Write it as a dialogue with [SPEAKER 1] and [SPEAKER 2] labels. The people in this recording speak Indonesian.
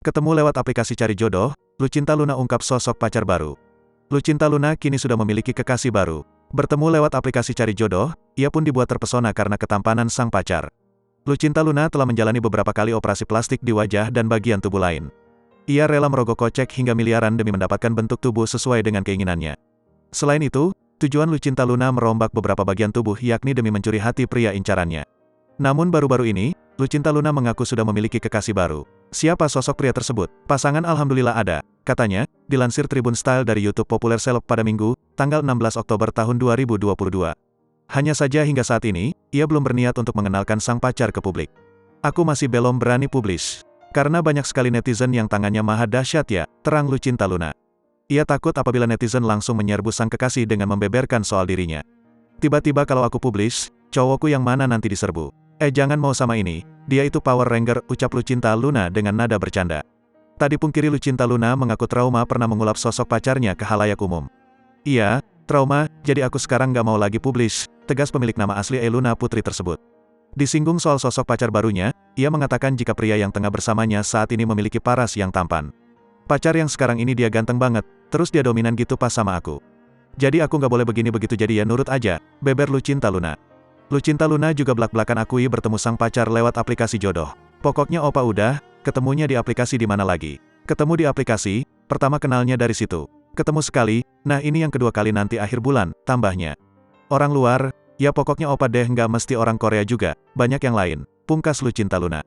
[SPEAKER 1] Ketemu lewat aplikasi cari jodoh, Lucinta Luna ungkap sosok pacar baru. Lucinta Luna kini sudah memiliki kekasih baru. Bertemu lewat aplikasi cari jodoh, ia pun dibuat terpesona karena ketampanan sang pacar. Lucinta Luna telah menjalani beberapa kali operasi plastik di wajah dan bagian tubuh lain. Ia rela merogoh kocek hingga miliaran demi mendapatkan bentuk tubuh sesuai dengan keinginannya. Selain itu, tujuan Lucinta Luna merombak beberapa bagian tubuh yakni demi mencuri hati pria incarannya. Namun baru-baru ini, Lucinta Luna mengaku sudah memiliki kekasih baru. Siapa sosok pria tersebut? Pasangan alhamdulillah ada, katanya, dilansir Tribun Style dari YouTube populer seleb pada Minggu, tanggal 16 Oktober tahun 2022. Hanya saja hingga saat ini, ia belum berniat untuk mengenalkan sang pacar ke publik. Aku masih belum berani publis. Karena banyak sekali netizen yang tangannya maha dahsyat ya, terang Lucinta Luna. Ia takut apabila netizen langsung menyerbu sang kekasih dengan membeberkan soal dirinya. Tiba-tiba kalau aku publis, cowokku yang mana nanti diserbu. Jangan mau sama ini, dia itu Power Ranger, ucap Lucinta Luna dengan nada bercanda. Tak dipungkiri Lucinta Luna mengaku trauma pernah mengulap sosok pacarnya ke halayak umum. Iya, trauma, jadi aku sekarang gak mau lagi publis, tegas pemilik nama asli Luna Putri tersebut. Disinggung soal sosok pacar barunya, ia mengatakan jika pria yang tengah bersamanya saat ini memiliki paras yang tampan. Pacar yang sekarang ini dia ganteng banget, terus dia dominan gitu pas sama aku. Jadi aku gak boleh begini begitu jadi ya nurut aja, beber Lucinta Luna. Lucinta Luna juga belak-belakan akui bertemu sang pacar lewat aplikasi jodoh. Pokoknya opa udah, ketemunya di aplikasi di mana lagi. Ketemu di aplikasi, pertama kenalnya dari situ. Ketemu sekali, nah ini yang kedua kali nanti akhir bulan, tambahnya. Orang luar, ya pokoknya opa deh nggak mesti orang Korea juga, banyak yang lain, pungkas Lucinta Luna.